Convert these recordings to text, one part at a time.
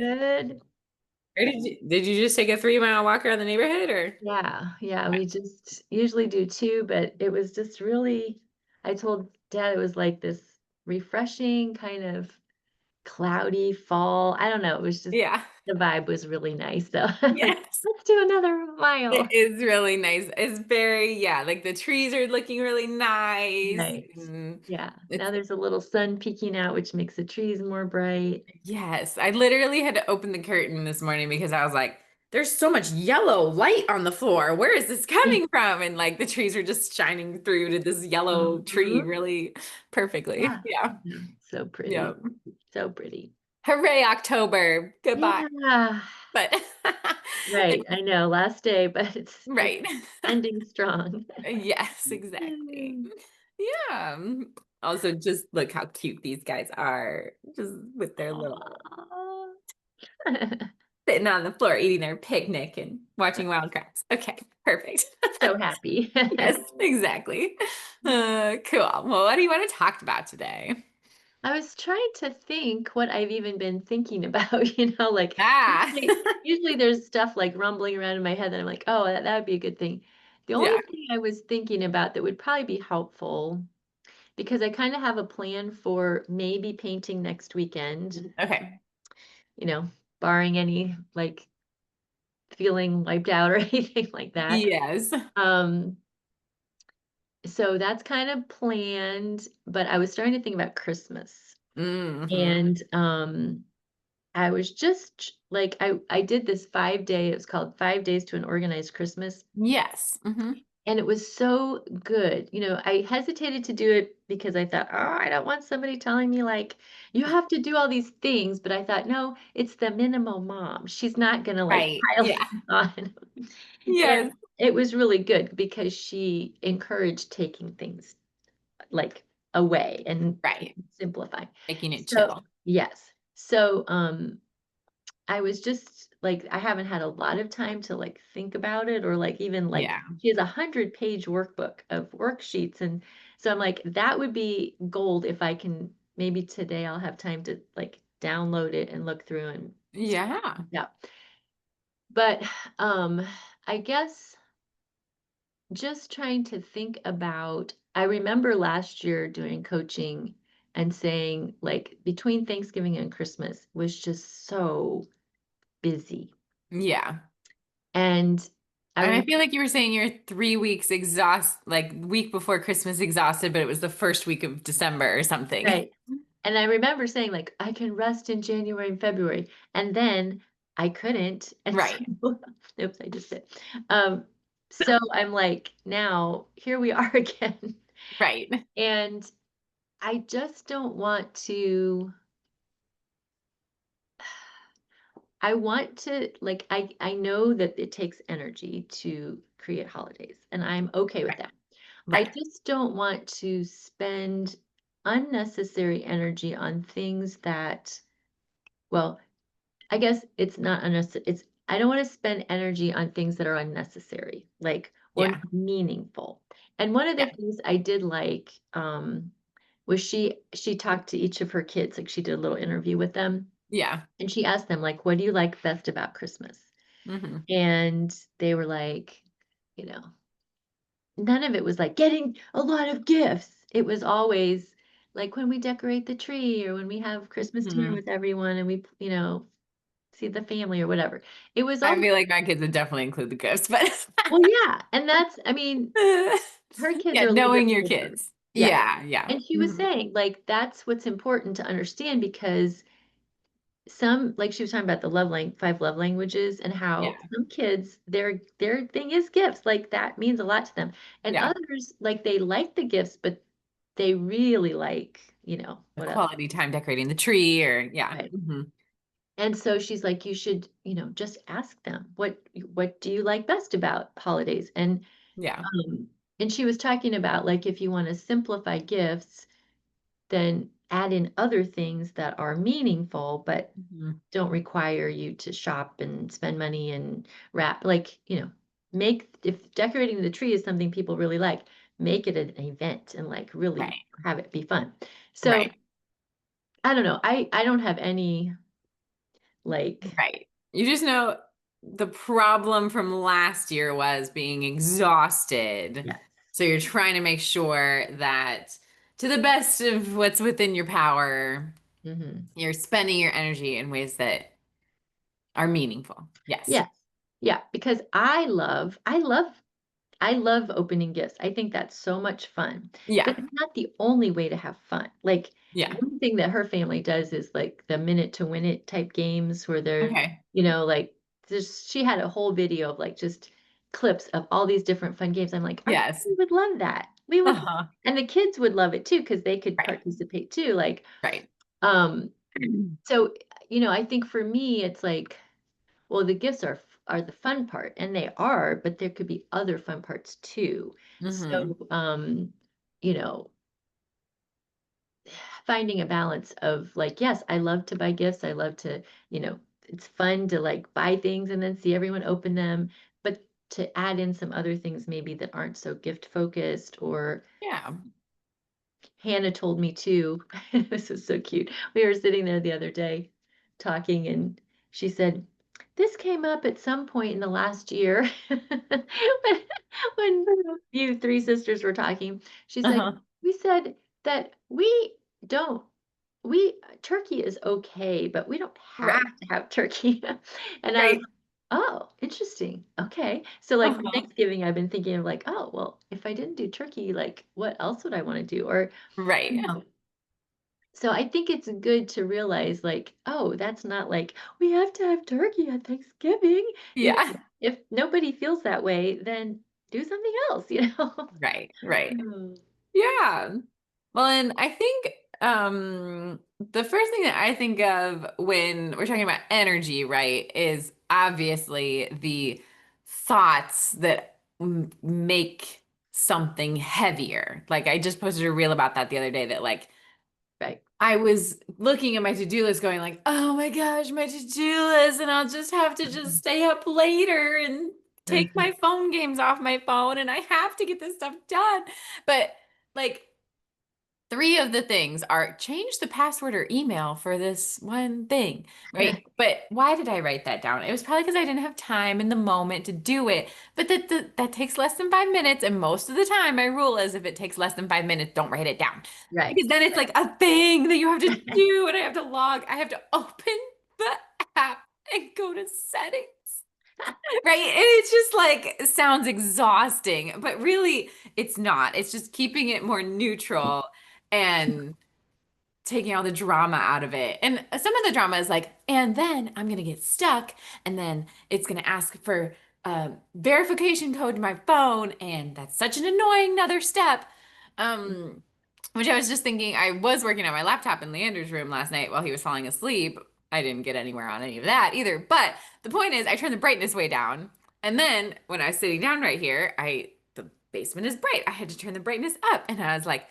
good. Or did you just take a 3 mile walk around the neighborhood or? Yeah, we just usually do 2, but it was just really I told dad it was like this refreshing kind of cloudy fall. I don't know, it was just Yeah. the vibe was really nice, so I'm like, Yes. "Let's do another It mile." is really nice. It's very, yeah, like the trees are looking really nice. Right. And Yeah. it's, Now there's a little sun peeking out, which makes the trees more bright. yes, I literally had to open the curtain this morning because I was like, there's so much yellow light on the floor. Where is this coming from? And like the trees are just shining through to this yellow tree Mhm. really perfectly. Yeah. Yeah. Yeah. So Yeah. pretty. So pretty. Hooray, October. Goodbye. Yeah. But Right. I know. Last day, but it's right. ending strong. Yes, exactly. Yeah. Also, just look how cute these guys are, just with their little Aw. sitting on the floor eating their picnic and watching Wild Kratts. Okay, perfect. So happy. Yes, exactly. Cool. Well, what do you want to talk about today? I was trying to think what I've even been thinking about, like Ah, usually there's stuff like rumbling around in my head that I'm like, oh, that would be a good thing. The only yeah. thing I was thinking about that would probably be helpful because I kind of have a plan for maybe painting next weekend, Okay. you know, barring any like feeling wiped out or anything like that. Yes. Um, so that's kind of planned, but I was starting to think about Christmas. Hmm. And I was just like I did this 5-day, it was called 5 Days to an Organized Christmas, Yes. Hmm. and it was so good. I hesitated to do it because I thought, "Oh, I don't want somebody telling me like you have to do all these things," but I thought, "No, it's the minimal mom. She's not gonna like Right. pile Yeah. things on." Yes. And it was really good because she encouraged taking things like away and Right. simplifying. Making it So, chill. yes. So, I was just like, I haven't had a lot of time to like think about it or like even like Yeah. she has 100-page workbook of worksheets. And so I'm like, that would be gold if I can maybe today I'll have time to like download it and look through and Yeah. yeah. But um I guess just trying to think about I remember last year doing coaching and saying like between Thanksgiving and Christmas was just so busy. Yeah. And I And I remember feel like you were saying you're 3 weeks like week before Christmas exhausted, but it was the first week of December or something. right. And I remember saying like I can rest in January and February. And then I couldn't. And so Right. oops, I just did. So I'm like, now here we are again. Right. And I just don't want to I want to like I know that it takes energy to create holidays, and I'm okay with Right. that. I Right. just don't want to spend unnecessary energy on things that, well, I guess it's not unnecessary. I don't want to spend energy on things that are unnecessary, like or Yeah. not meaningful. And one of the Yeah. things I did like was she talked to each of her kids, like she did a little interview with them, Yeah. and she asked them like, "What do you like best about Christmas?" Hmm. And they were like, you know, none of it was like getting a lot of gifts. It was always like when we decorate the tree or when we have Christmas dinner Hmm. with everyone and we, see the family or whatever. It was I almost, feel like my kids would definitely include the gifts, but well, yeah. And that's, I mean, her kids yeah, are a little bit knowing your older. kids. Yes. Yeah. Yeah. And she was Hmm. saying, like, that's what's important to understand because some like she was talking about the 5 love languages and how Yeah. some kids their thing is gifts, like that means a lot to them. And Yeah. others like they like the gifts, but they really like, The what else? quality time decorating the tree or yeah. Right. Hmm. And so she's like, you should, just ask them what do you like best about holidays? Yeah. And she was talking about like if you want to simplify gifts, then add in other things that are meaningful, but Hmm. don't require you to shop and spend money and wrap like, make if decorating the tree is something people really like, make it an event and like really Right. have it be fun. So Right. I don't know. I don't have any Like, Right. You just know the problem from last year was being exhausted. yes. So you're trying to make sure that to the best of what's within your power, Hmm. you're spending your energy in ways that are meaningful. Yes. Yes. Yeah, because I love opening gifts. I think that's so much fun, but Yeah. it's not the only way to have fun. Like, Yeah. one thing that her family does is like the minute to win it type games where they're, Okay. like she had a whole video of like just clips of all these different fun games. I'm like, our Yes. family would love that. We would, Uh-huh. and the kids would love it too because they could Right. participate too. Like, Right. um, so I think for me, it's like, well, the gifts are the fun part, and they are, but there could be other fun parts too. Hmm. So, you know, finding a balance of like, yes, I love to buy gifts. I love to, it's fun to like buy things and then see everyone open them, but to add in some other things maybe that aren't so gift focused. Or Yeah. Hannah told me too, this is so cute. We were sitting there the other day talking, and she said, this came up at some point in the last year when you three sisters were talking. She's like, Uh-huh. we said that don't, turkey is okay, but we don't have Right. to have turkey. And I was Right. like, oh, interesting. Okay. So like for Uh-huh. Thanksgiving, I've been thinking of like, oh, well, if I didn't do turkey, like what else would I want to do? Or, Right. you know, so I think it's good to realize like, oh, that's not like we have to have turkey on Thanksgiving. Yeah. If nobody feels that way, then do something else. Right. Right. Mm. Yeah. Well, and I think the first thing that I think of when we're talking about energy, right, is obviously the thoughts that make something heavier. Like I just posted a reel about that the other day that like Right. I was looking at my to-do list going like, "Oh my gosh, my to-do list and I'll just have to just Mhm. stay up later and take Mhm. my phone games off my phone and I have to get this stuff done." But like three of the things are change the password or email for this one thing, right? But why did I write that down? It was probably because I didn't have time in the moment to do it. But that takes less than 5 minutes. And most of the time, my rule is if it takes less than 5 minutes, don't write it down. Right. Because then it's like a thing that you have to do, and I have to log, I have to open the app and go to settings. Right. And it's just like it sounds exhausting, but really it's not. It's just keeping it more neutral and taking all the drama out of it. And some of the drama is like, and then I'm gonna get stuck, and then it's gonna ask for a verification code to my phone, and that's such an annoying another step. Um, which I was just thinking, I was working on my laptop in Leander's room last night while he was falling asleep. I didn't get anywhere on any of that either. But the point is, I turned the brightness way down. And then when I was sitting down right here, the basement is bright. I had to turn the brightness up. And I was like,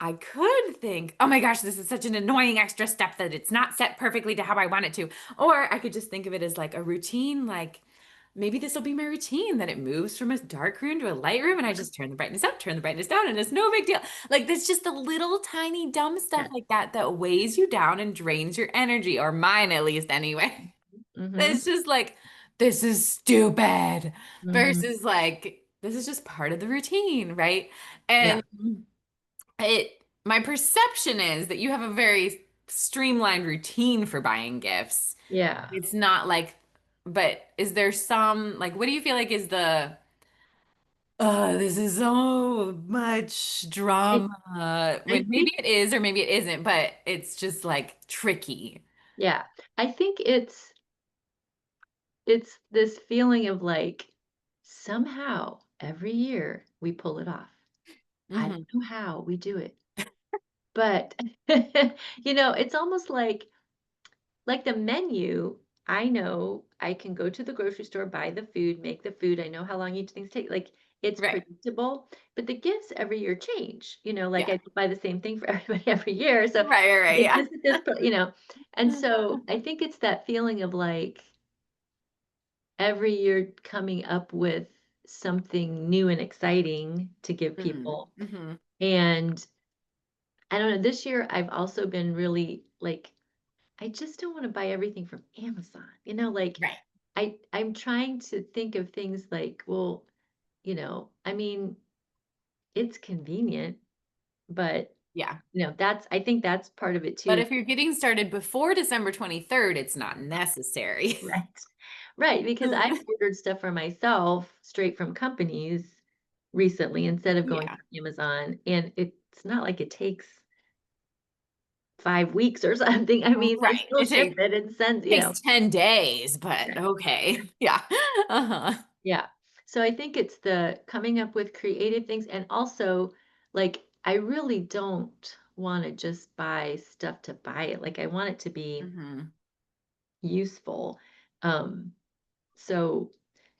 I could think, oh my gosh, this is such an annoying extra step that it's not set perfectly to how I want it to. Or I could just think of it as like a routine, like maybe this will be my routine that it moves from a dark room to a light room and I just turn the brightness up, turn the brightness down, and it's no big deal. Like there's just the little tiny dumb stuff Yeah. like that that weighs you down and drains your energy, or mine at least anyway. Mm-hmm. It's just like, this is stupid Mm-hmm. versus like, this is just part of the routine, right? Yeah. And my perception is that you have a very streamlined routine for buying gifts. Yeah. It's not like, but is there some, like, what do you feel like is the, this is so much I drama, I when maybe think it is or maybe it isn't, but it's just like tricky. yeah. I think it's this feeling of like somehow every year we pull it off. I don't Hmm. know how we do it, but it's almost like the menu. I know I can go to the grocery store, buy the food, make the food. I know how long each thing's take. Like it's Right. predictable, but the gifts every year change. Like Yeah. I don't buy the same thing for everybody every year. So Right, right, right. it's Yeah. this at this. And so I think it's that feeling of like every year coming up with something new and exciting to give Hmm. people. Hmm. And I don't know, this year I've also been really like I just don't want to buy everything from Amazon. You know, like Right. I'm trying to think of things like, well, I mean, it's convenient, but Yeah. that's I think that's part of it But too. if you're getting started before December 23rd, it's not necessary. Right. Right, because I ordered stuff for myself straight from companies recently instead of going Yeah. from Amazon, and it's not like it takes 5 weeks or something. I mean, they Right. still ship it and send, Takes 10 days, but Right. okay. Yeah. Uh-huh. Yeah. So I think it's the coming up with creative things, and also, like, I really don't wanna just buy stuff to buy it, like, I want it to be Hmm. useful. Um, so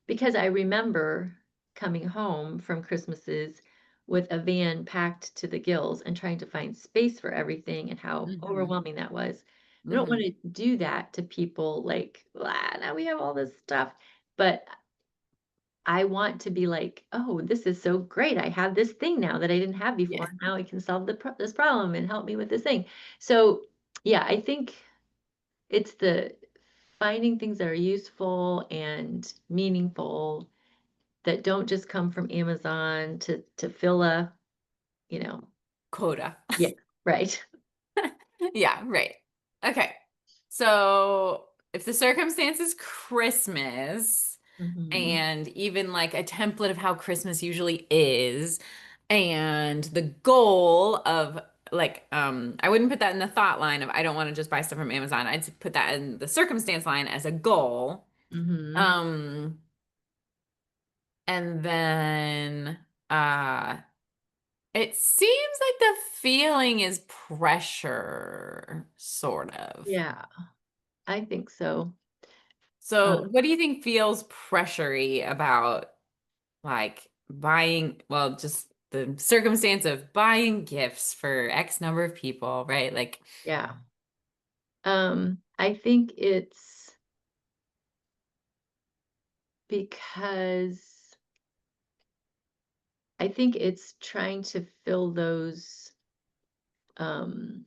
because I remember coming home from Christmases with a van packed to the gills and trying to find space for everything and how Hmm. overwhelming that was. I don't Hmm. want to do that to people like, now we have all this stuff. But I want to be like, oh, this is so great. I have this thing now that I didn't have Yes. before. Now I can solve this problem and help me with this thing. So, yeah, I think it's the finding things that are useful and meaningful that don't just come from Amazon to fill a, you know Coda. yeah, right. Yeah, right. Okay. So if the circumstance is Christmas, Mhm, and even like a template of how Christmas usually is, and the goal of like, I wouldn't put that in the thought line of I don't want to just buy stuff from Amazon. I'd put that in the circumstance line as a goal. mhm. Um, and then it seems like the feeling is pressure, sort of. Yeah, I think so. So, Um, what do you think feels pressury about like buying, well, just the circumstance of buying gifts for X number of people, right? Like, yeah. I think it's because I think it's trying to fill those, um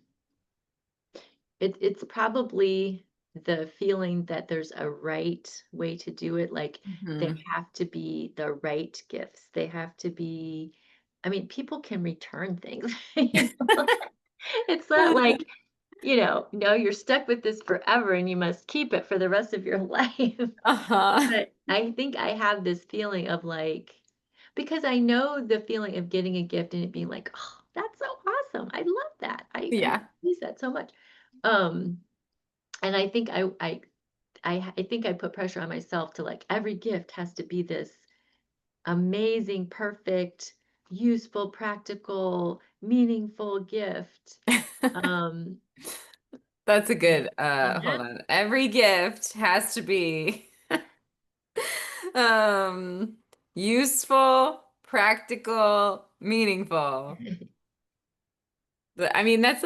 it's probably the feeling that there's a right way to do it, like, they mhm. have to be the right gifts, they have to be I mean, people can return things, know? It's not like, "No, you're stuck with this forever and you must keep it for the rest of your life." Uh-huh. But I think I have this feeling of, like because I know the feeling of getting a gift and it being like, "Oh, that's so awesome, I love that, I Yeah. use that so much." Um and I think I think I put pressure on myself to, like, every gift has to be this amazing, perfect, useful, practical, meaningful gift. Um, That's a and good, and hold on. Every gift has to be um useful, practical, meaningful. that I mean, that's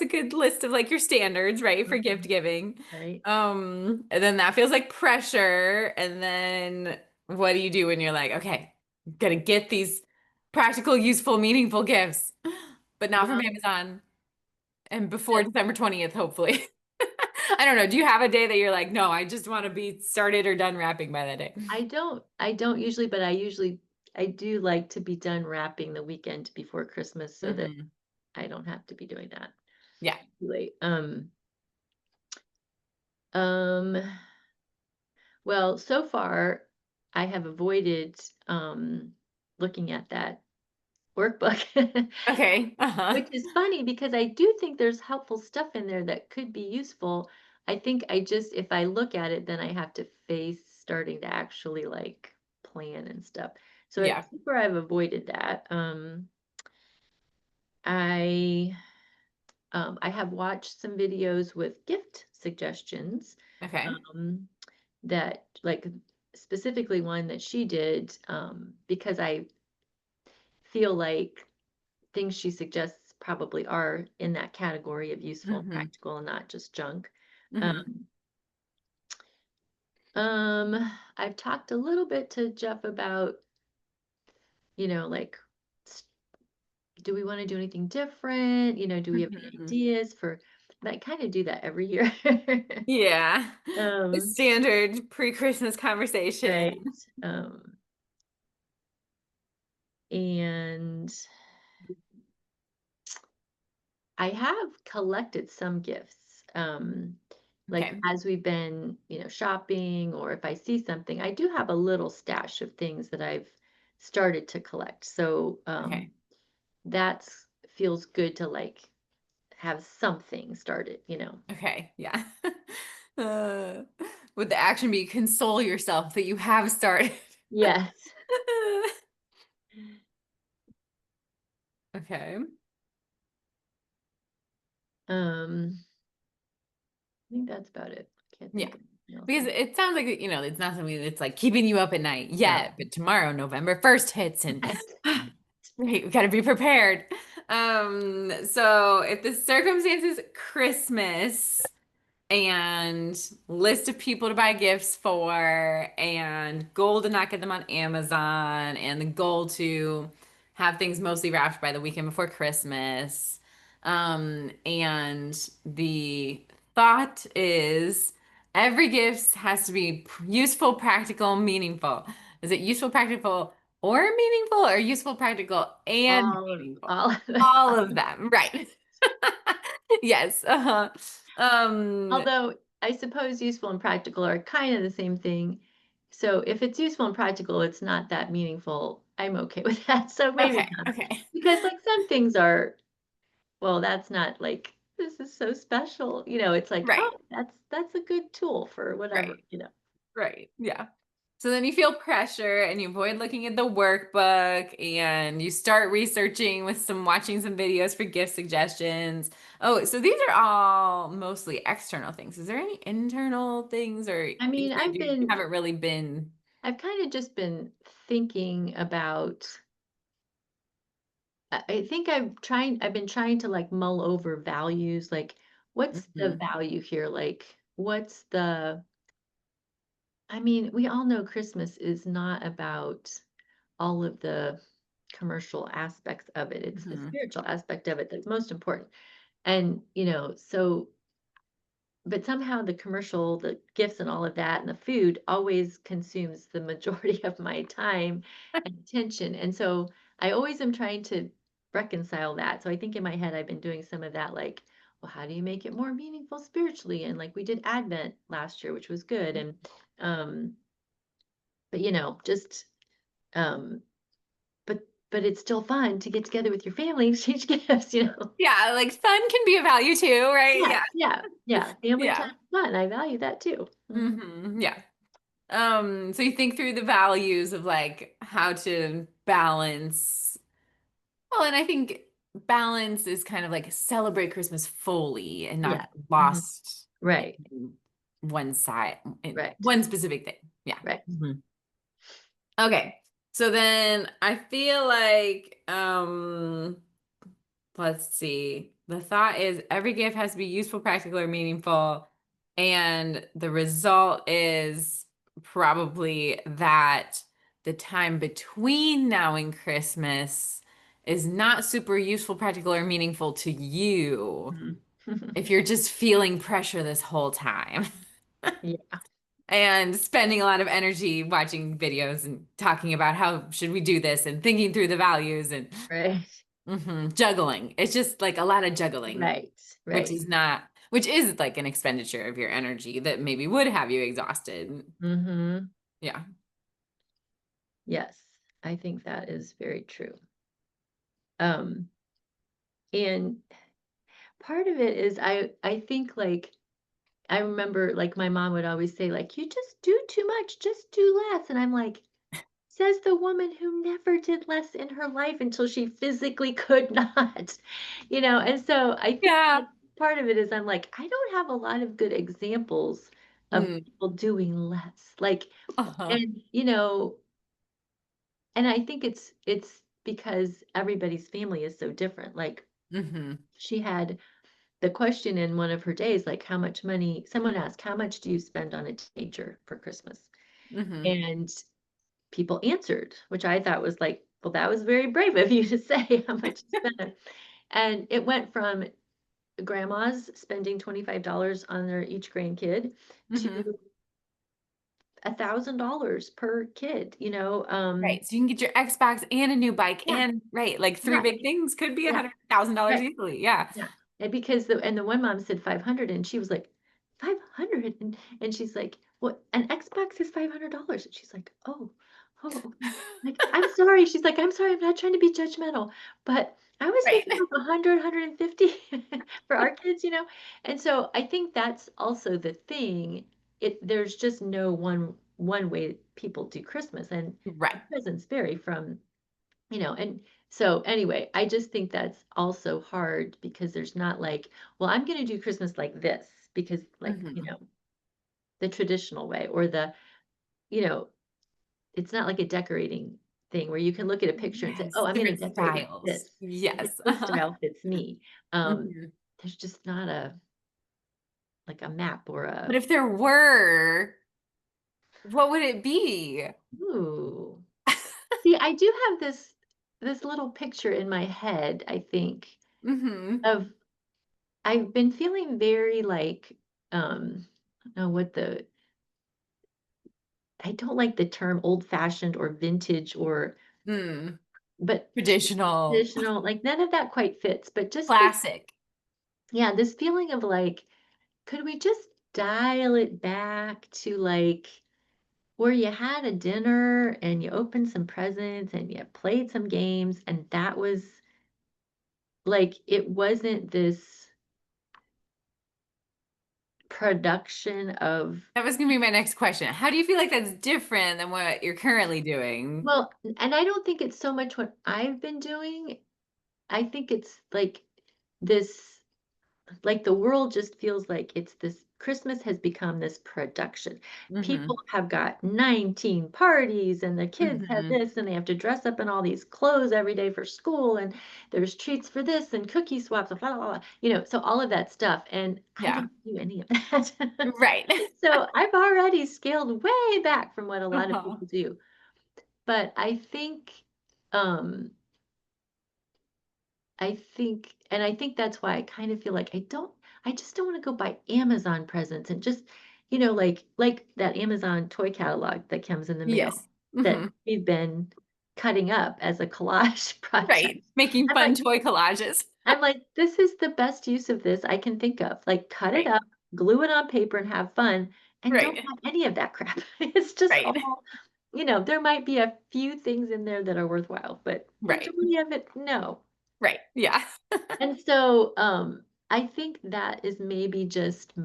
a good list of like your standards, right, for gift Mhm. giving. Right? And then that feels like pressure. And then what do you do when you're like, okay, gotta get these practical, useful, meaningful gifts, but not from Well, Amazon and before that December 20th, hopefully. I don't know. Do you have a day that you're like, no, I just want to be started or done wrapping by that day? I don't usually, but I do like to be done wrapping the weekend before Christmas so that Hmm. I don't have to be doing that Yeah. too late. Um, well, so far I have avoided looking at that workbook. Okay. Uh-huh. Which is funny because I do think there's helpful stuff in there that could be useful. I think I just if I look at it, then I have to face starting to actually, like, plan and stuff. So Yeah. it's where I've avoided that. I I have watched some videos with gift suggestions, Okay. um, that like, specifically one that she did, because I feel like things she suggests probably are in that category of useful and Hmm. practical and not just junk. Hmm. Um, I've talked a little bit to Jeff about, like, s- do we want to do anything different? Do we have any Hmm. ideas for? but I kind of do that every year. Yeah. The Um, standard pre-Christmas conversation. right. Um, and I have collected some gifts. Like Okay. as we've been, shopping, or if I see something, I do have a little stash of things that I've started to collect. So Okay. that's feels good to like have something started. Okay. Yeah. Uh, would the action be console yourself that you have started? Yes. Okay. Um, I think that's about it. Can't Yeah. think of anything else. Because it sounds like, it's not something that's like keeping you up at night No. yet, but tomorrow, November 1st hits and Yes. right, we gotta be prepared. So if the circumstances Christmas and list of people to buy gifts for and goal to not get them on Amazon and the goal to have things mostly wrapped by the weekend before Christmas. And the thought is every gift has to be useful, practical, meaningful. Is it useful, practical, or meaningful, or useful, practical, and meaningful? All of All of them, right? Yes. Uh-huh. Um, Although I suppose useful and practical are kind of the same thing. So if it's useful and practical, it's not that meaningful. I'm okay with that. So maybe okay, not. okay. Because like some things are, well, that's not like this is so special. It's like, Right, oh, that's a good tool for right, whatever. right. Yeah. So then you feel pressure and you avoid looking at the workbook and you start researching with watching some videos for gift suggestions. Oh, so these are all mostly external things. Is there any internal things or I things mean, that you haven't really been? I've kind of just been thinking about I think I've been trying to like mull over values, like what's the Mhm, value here? Like what's the I mean, we all know Christmas is not about all of the commercial aspects of it. It's the mhm, spiritual aspect of it that's most important. And but somehow the commercial, the gifts and all of that and the food always consumes the majority of my time and attention. And so I always am trying to reconcile that. So I think in my head I've been doing some of that like, well, how do you make it more meaningful spiritually? And like we did Advent last year, which was good. And um, but just um but but it's still fun to get together with your family, exchange gifts. yeah, like fun can be a value too, right? Yeah, Yeah. yeah, yeah. Family time Yeah. is fun. I value that too. Mhm. Yeah. So you think through the values of like how to balance. Well, and I think balance is kind of like celebrate Christmas fully and not Yeah. Mhm. lost Right, in one side, in right, one specific thing. Yeah. right. Mhm. Okay. So then I feel like let's see. The thought is every gift has to be useful, practical, or meaningful. And the result is probably that the time between now and Christmas is not super useful, practical, or meaningful to you Mhm. if you're just feeling pressure this whole time Yeah, and spending a lot of energy watching videos and talking about how should we do this and thinking through the values and right, juggling. It's just like a lot of juggling, right, which right. is not, which is like an expenditure of your energy that maybe would have you exhausted. Mhm. Yeah. Yes, I think that is very true. Um, and part of it is I think like I remember like my mom would always say like you just do too much, just do less. And I'm like, says the woman who never did less in her life until she physically could not. And so I think Yeah. that part of it is I'm like, I don't have a lot of good examples of Mm. people doing less. Like, Uh-huh. and I think it's because everybody's family is so different. Like Mm-hmm. she had the question in one of her days, like how much money, someone asked, how much do you spend on a teenager for Christmas? Mm-hmm. And people answered, which I thought was like, well, that was very brave of you to say how much you spent. And it went from grandmas spending $25 on their each grandkid to Mhm. $1,000 per kid, you know, Right. So you can get your Xbox and a new bike yeah, and right, like three yeah, big things could be yeah, $100,000 right, easily. Yeah. yeah, and because the one mom said 500 and she was like, 500? And she's like, "What? An Xbox is $500." And she's like, "Oh, oh." Like, "I'm sorry." She's like, "I'm sorry, I'm not trying to be judgmental, but I was Right. thinking like 150 for our kids, you know?" And so I think that's also the thing. There's just no one way people do Christmas, and Right. the presents vary from, and so anyway, I just think that's also hard because there's not like, well, I'm going to do Christmas like this because like, Mhm. the traditional way or you know, it's not like a decorating thing where you can look at a picture and say, "Oh, Yes, I'm gonna different decorate like styles. this, because Yes. this style fits me." Um, Mhm. there's just not like a map or But a if there were, what would it be? ooh. See, I do have this little picture in my head, I think, Mhm. of I've been feeling very like, I don't know what I don't like the term old-fashioned or vintage or Mm. but Traditional, traditional, like, none of that quite fits, but just this classic. yeah, this feeling of, like, could we just dial it back to, like, where you had a dinner and you opened some presents and you played some games, and that was like, it wasn't this production of That was gonna be my next question. How do you feel like that's different than what you're currently doing? well, and I don't think it's so much what I've been doing. I think it's like this like the world just feels like it's this Christmas has become this production. People Mhm. have got 19 parties and the kids have Mhm. this and they have to dress up in all these clothes every day for school and there's treats for this and cookie swaps and blah, blah, blah, so all of that stuff. And I Yeah. don't do any of that. Right. So I've already scaled way back from what a lot of Uh-huh. people do. But um, I think that's why I kind of feel like I just don't want to go buy Amazon presents and just, like that Amazon toy catalog that comes in the mail Yes. that Mhm. we've been cutting up as a collage project. Right. Making I'm fun like, toy collages. this is the best use of this I can think of. Like, cut it Right. up, glue it on paper, and have fun, and don't Right. buy any of that crap. It's just Right. all, there might be a few things in there that are worthwhile, but Right. majority of it, no. Right. Yeah. And so, I think that is maybe just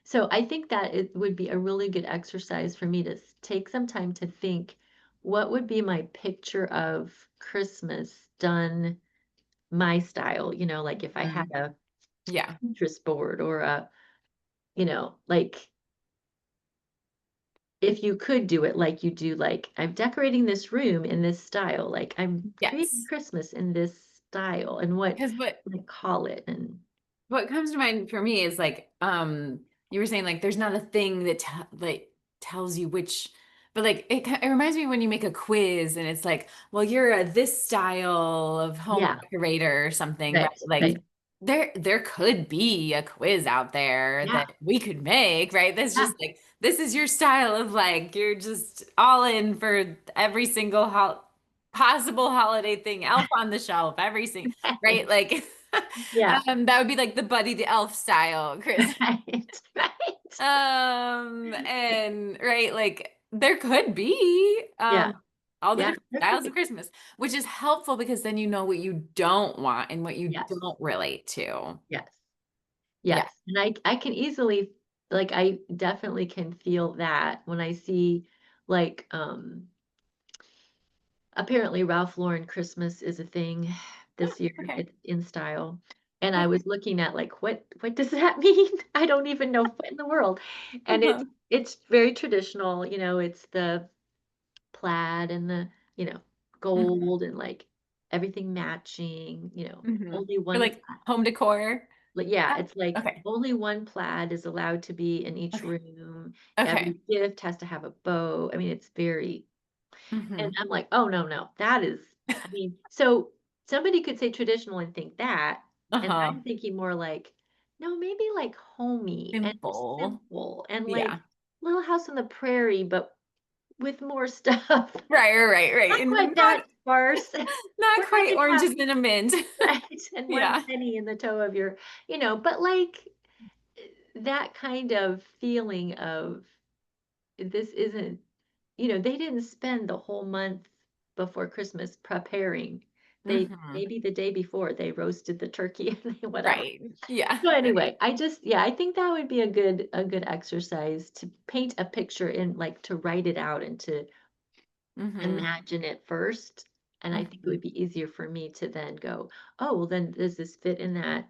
so I think that it would be a really good exercise for me to take some time to think, what would be my picture of Christmas done my style? Like if I had Mhm. a Yeah. Pinterest board or like if you could do it like you do, like I'm decorating this room in this style, like I'm creating Yes. Christmas in this style, and what Because I call it, and what comes to mind for me is like, you were saying like there's not a thing that like tells you which, but like it reminds me when you make a quiz and it's like, well, you're a this style of home yeah, decorator or something, right? right, Like right. there could be a quiz out there Yeah, that we could make, right? That's yeah, just like this is your style of like you're just all in for every single possible holiday thing, elf on the shelf, every single, right? Like yeah, that would be like the Buddy the Elf style, Chris. right, right. And right, like there could be Yeah, all the yeah, different there could styles of be. Christmas, which is helpful because then you know what you don't want and what you Yes, don't relate to. yes, Yeah. yes, and I can easily like, I definitely can feel that when I see, like, apparently Ralph Lauren Christmas is a thing Oh, this year, okay. it's in style, and I Okay. was looking at, like, what does that mean? I don't even know what in the world, and Uh-huh. it's very traditional, it's the plaid and the, Hmm. gold and, like, everything matching, Hmm. only For one like home decor. like, yeah, Yeah. it's like Okay. only one plaid is allowed to be in each Okay. room, Okay. every gift has to have a bow, I mean, it's very and Hmm. I'm like, "Oh, no, no, that is." So somebody could say traditional and think that, And Uh-huh. I'm thinking more like, no, maybe like homey and just Simple. simple and like Yeah. Little House on the Prairie, but with more stuff. Right. Not And quite not that sparse. not We're not quite gonna have oranges in a mint. right, and one Yeah. penny in the toe of your but like that kind of feeling of this isn't they didn't spend the whole month before Christmas preparing. They Mhm. maybe the day before they roasted the turkey and they whatever. Right. Yeah. So Right. anyway, I think that would be a good exercise to paint a picture and like to write it out and to Mhm. imagine it first. And I think it Mhm. would be easier for me to then go, oh, well, then does this fit in that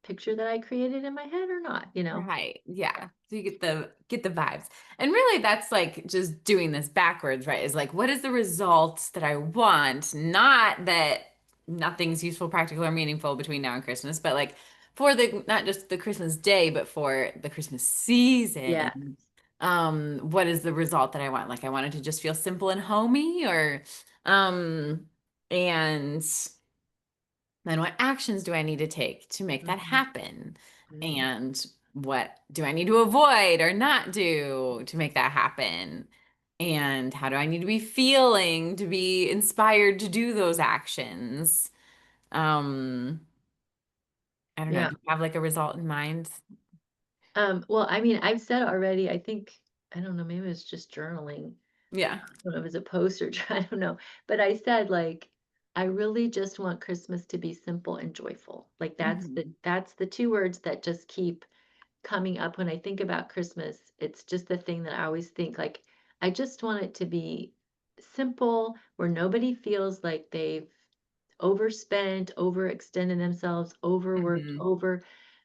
picture that I created in my head or not? Right. Yeah. So you get the vibes. And really that's like just doing this backwards, right? Is like what is the result that I want? Not that nothing's useful, practical, or meaningful between now and Christmas, but like for the not just the Christmas day, but for the Christmas Yeah. season. What is the result that I want? Like I want it to just feel simple and homey or and then what actions do I need to take to make that Mhm. happen? Right. And what do I need to avoid or not do to make that happen? And how do I need to be feeling to be inspired to do those actions? Um, I don't know. Yeah. Do you have like a result in mind? Well, I mean, I've said already, I think, I don't know, maybe it's just journaling. Yeah. I don't know if it's a post or I don't know. But I said like, I really just want Christmas to be simple and joyful. Like Hmm. that's the two words that just keep coming up when I think about Christmas. It's just the thing that I always think like I just want it to be simple where nobody feels like they've overspent, overextended themselves, overworked, Hmm. over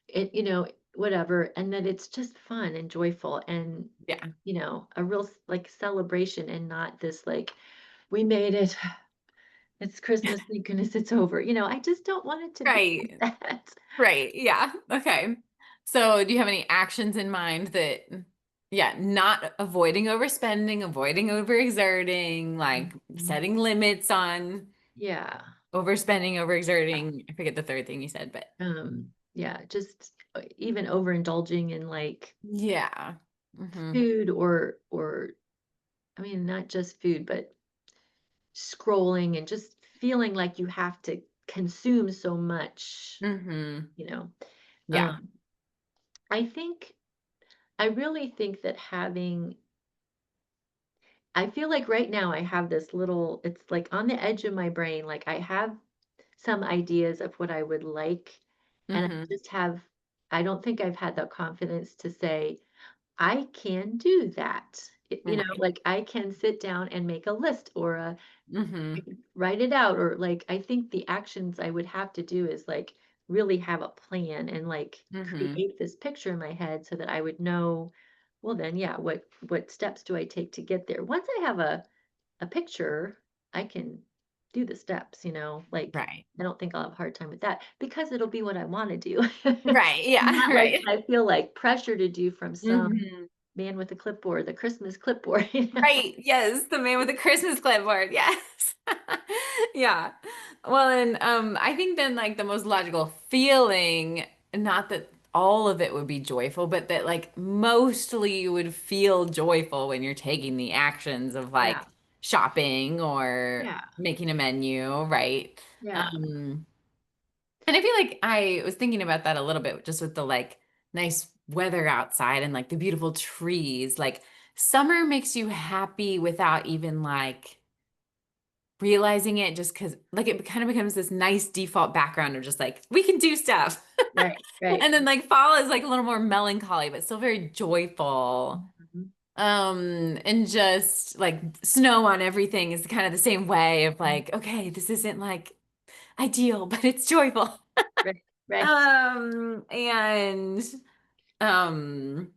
it, whatever, and that it's just fun and joyful and Yeah. a real like celebration and not this like we made it. It's Christmas, thank goodness it's over. I just don't want it to be Right. like that. Right. Yeah. Okay. So, do you have any actions in mind that, yeah, not avoiding overspending, avoiding overexerting, like Mhm. setting limits on Yeah. overspending, overexerting? I forget the third thing you said, but Yeah, just even overindulging in like yeah. Hmm. food or I mean not just food, but scrolling and just feeling like you have to consume so much, Hmm. you know. Yeah. Um, I really think that I feel like right now I have this little, it's like on the edge of my brain, like I have some ideas of what I would like, and Hmm. I don't think I've had the confidence to say, I can do that. Right. Like I can sit down and make a list or Hmm. write it out or like I think the actions I would have to do is like really have a plan and like Hmm. create this picture in my head so that I would know, well then yeah, what steps do I take to get there? Once I have a picture, I can do the steps, like Right. I don't think I'll have a hard time with that because it'll be what I want to do. Right. Yeah. Not like Right. I feel like pressure to do from some Hmm. man with a clipboard, the Christmas clipboard, Right. Yes, the man with the Christmas clipboard. Yes. Yeah. Well, and I think then like the most logical feeling, not that all of it would be joyful, but that like mostly you would feel joyful when you're taking the actions of Yeah. like shopping or Yeah. making a menu, right? Yeah. Um, and I feel like I was thinking about that a little bit just with the like nice weather outside and like the beautiful trees. Like summer makes you happy without even like realizing it just because like it kind of becomes this nice default background of just like we can do stuff. Right. Right. And then like fall is like a little more melancholy, but still very joyful. Mhm. And just like snow on everything is kind of the same way of Mhm. like, okay, this isn't like ideal, but it's joyful. Right. Right. And um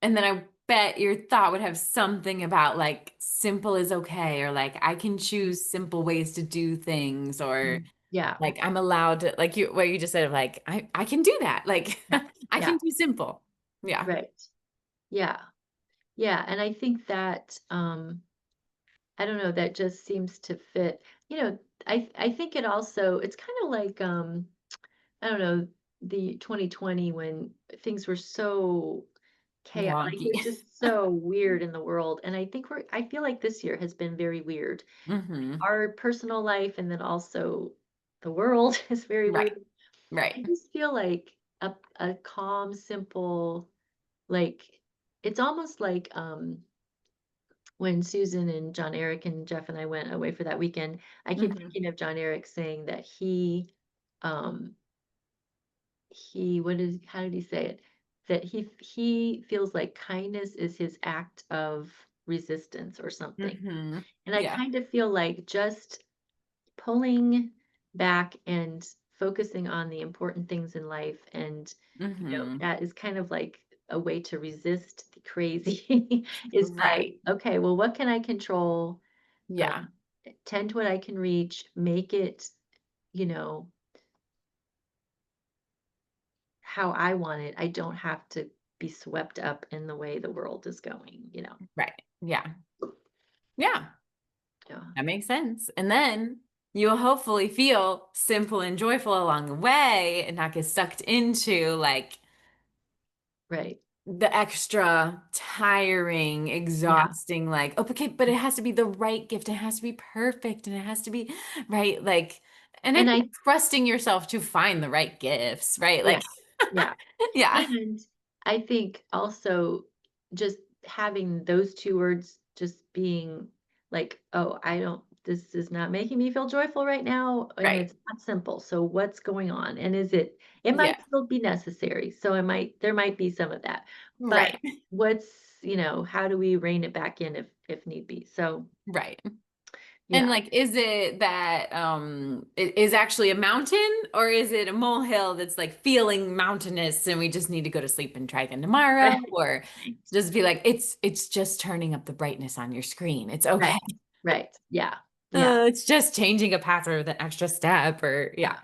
and then I bet your thought would have something about like simple is okay or like I can choose simple ways to do things or Mm. Yeah. like I'm allowed to like you what you just said of like I can do that. Like Yeah. I Yeah. can do simple. Yeah. Right. Yeah. Yeah. And I think that I don't know, that just seems to fit. You know, I think it's kind of like I don't know, the 2020 when things were so chaotic, like, Wonky. it was just so weird in the world, and I feel like this year has been very weird. Hmm. Our personal life and then also the world is very Right. weird. I Right. just feel like a calm, simple, like, it's almost like, when Susan and John Eric and Jeff and I went away for that weekend, I keep Hmm. thinking of John Eric saying that um, what is, how did he say it? That he feels like kindness is his act of resistance or something. Hmm. And I Yeah. kind of feel like just pulling back and focusing on the important things in life, and Hmm. that is kind of like a way to resist the crazy is by, Right. okay, well, what can I control? Yeah. um, Tend to what I can reach, make it, you know, how I want it. I don't have to be swept up in the way the world is going. Right. Yeah. Yeah. Yeah. That makes sense. And then you'll hopefully feel simple and joyful along the way and not get sucked into like Right. the extra tiring, Yeah. exhausting, like, oh, okay, but it has to be the right gift. It has to be perfect and it has to be right. Like, and I And think I, trusting yourself to find the right gifts, right? yeah, Like, yeah. yeah, And I think also just having those 2 words just being like, "Oh, I don't, this is not making me feel joyful right now, and right. it's not simple. So what's going on? And it might Yeah, still be necessary. So there might be some of that. But right, what's, how do we rein it back in if need be?" So, right. And yeah. like, is it that it is actually a mountain or is it a molehill that's like feeling mountainous and we just need to go to sleep and try again tomorrow? Or just be like, it's just turning up the brightness on your screen. It's okay. Right. Right. Yeah. Yeah. It's just changing a password with an extra step or Yeah.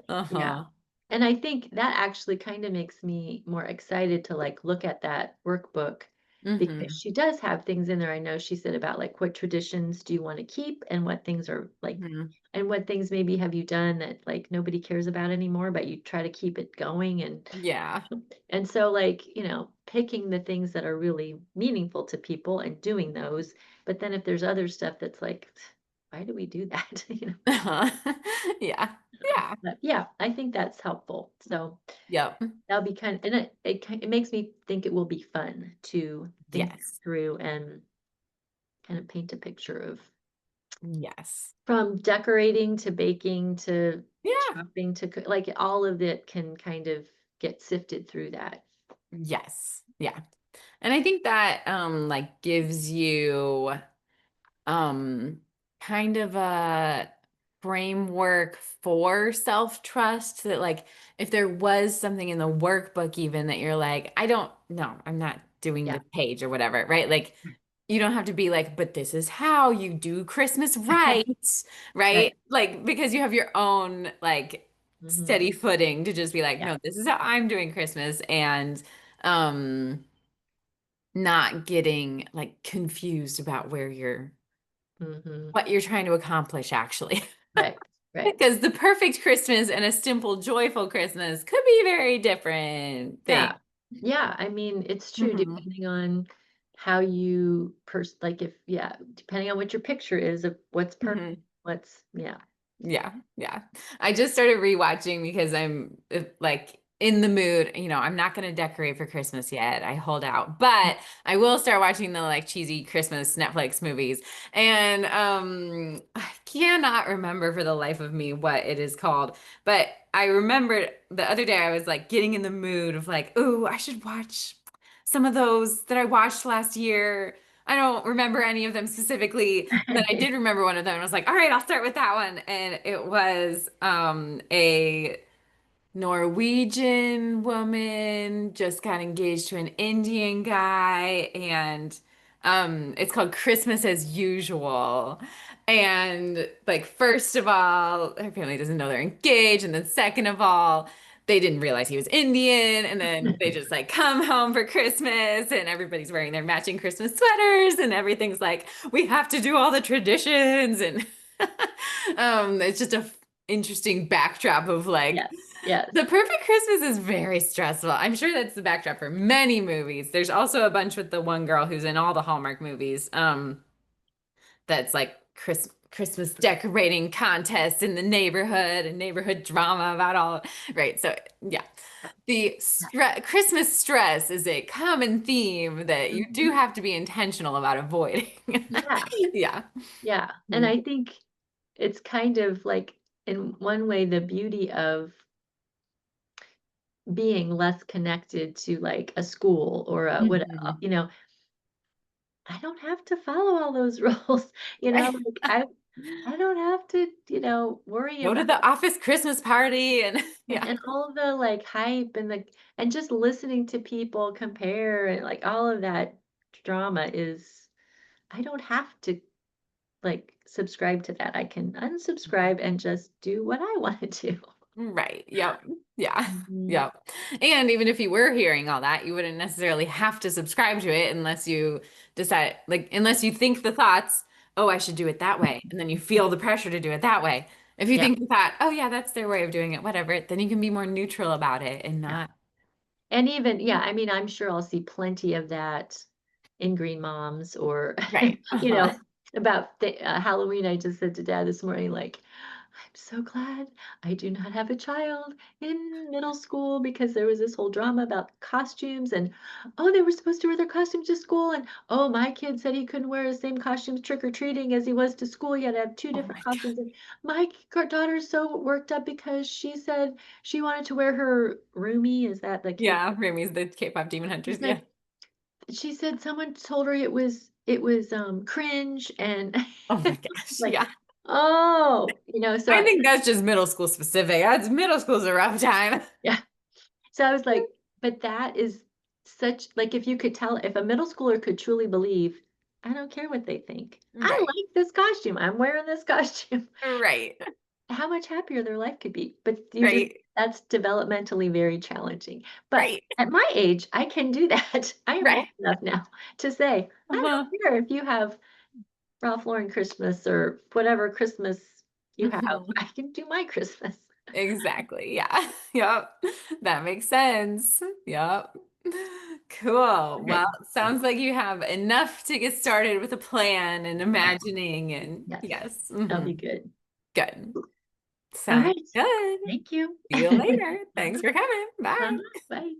yeah. Yeah. Uh-huh. And I think that actually kind of makes me more excited to like look at that workbook, because Hmm. she does have things in there. I know she said about like what traditions do you want to keep and what things are like, Hmm. and what things maybe have you done that like nobody cares about anymore, but you try to keep it going. Yeah. And so like, picking the things that are really meaningful to people and doing those. But then if there's other stuff that's like, why do we do that? Uh-huh. Yeah. Yeah. But yeah, I think that's helpful. So Yep. that'll be and it makes me think it will be fun to think Yes. through and kind of paint a picture of, Yes. from decorating to baking to Yeah. shopping to like all of it can kind of get sifted through that. Yes. Yeah. And I think that like gives you um kind of a framework for self-trust that like if there was something in the workbook even that you're like, I don't know, I'm not doing Yeah. this page or whatever, right? Like you don't have to be like, but this is how you do Christmas right, Right. right? Like because you have your own like Hmm. steady footing to just be like, Yeah. no, this is how I'm doing Christmas and um not getting like confused about where you're Hmm. what you're trying to accomplish actually. Right. Right. Because the perfect Christmas and a simple, joyful Christmas could be very different Yeah. thing. Yeah. I mean, it's true Hmm. depending on how you like if, yeah, depending on what your picture is of what's perfect, Hmm. yeah. Yeah, yeah. I just started rewatching because I'm like in the mood. I'm not going to decorate for Christmas yet. I hold out, but I will start watching the like cheesy Christmas Netflix movies. And I cannot remember for the life of me what it is called, but I remembered the other day I was like getting in the mood of like, "Ooh, I should watch some of those that I watched last year." I don't remember any of them specifically, but I did remember one of them. And I was like, all right, I'll start with that one. And it was a Norwegian woman just got engaged to an Indian guy, and it's called Christmas as Usual. And like, first of all, her family doesn't know they're engaged, and then second of all, they didn't realize he was Indian, and then they just like come home for Christmas, and everybody's wearing their matching Christmas sweaters, and everything's like, we have to do all the traditions, and it's just a interesting backdrop of like Yes. Yes. The Perfect Christmas is very stressful. I'm sure that's the backdrop for many movies. There's also a bunch with the one girl who's in all the Hallmark movies. That's like Christmas decorating contest in the neighborhood and neighborhood drama about all, right? So yeah, the Christmas stress is a common theme that you do Mhm. have to be intentional about avoiding. Yeah, Yeah. yeah, and Mm. I think it's kind of like, in one way, the beauty of being less connected to, like, a school or a what, Mhm. you know, I don't have to follow all those rules, Right. like, I don't have to, worry Go to about, the office Christmas party and yeah. and all the, like, hype and just listening to people compare and, like, all of that drama is, I don't have to, like, subscribe to that. I can unsubscribe and just do what I wanna do. Right. Yep. Yeah. Mhm. Yep. And even if you were hearing all that, you wouldn't necessarily have to subscribe to it unless you decide, like, unless you think the thoughts, oh, I should do it that way. And then you feel the pressure to do it that way. If you Yeah, think the thought, oh, yeah, that's their way of doing it, whatever, then you can be more neutral about it and yeah. not. And even, yeah, I mean, I'm sure I'll see plenty of that in Green Moms, or, Right. you Uh-huh. know, about the Halloween. I just said to Dad this morning, like, I'm so glad I do not have a child in middle school, because there was this whole drama about costumes, and, oh, they were supposed to wear their costumes to school, and, oh, my kid said he couldn't wear the same costumes trick or treating as he was to school. He had to have two Oh different my God. costumes. And my daughter's so worked up because she said she wanted to wear her roomie. Is that the K? Yeah. Remy's the K-pop Demon She Hunters. Yeah. said she said someone told her it was cringe, and Oh my gosh. like, Yeah. oh, I so think that's just middle school specific. That's middle school's a rough time. yeah. So I was like, but that is such, like, if you could tell, if a middle schooler could truly believe, I don't care what they think. I Right. like this costume. I'm wearing this costume. Right. How much happier their life could be. But Right. that's developmentally very challenging. But Right. at my age, I can do that. I am old Right. enough now to say, I Uh-huh. don't care if you have Ralph Lauren Christmas or whatever Christmas you have. Mhm. I can do my Christmas. Exactly. Yeah. Yep. That makes sense. Yep. Cool. Well, Okay. sounds like you have enough to get started with a plan and Yeah. imagining and Yes. yes. That'll Hmm. be good. Good. All Sounds right. good. Thank you. See you later. Thanks Uh-huh. for coming. Uh-huh. Bye. Bye.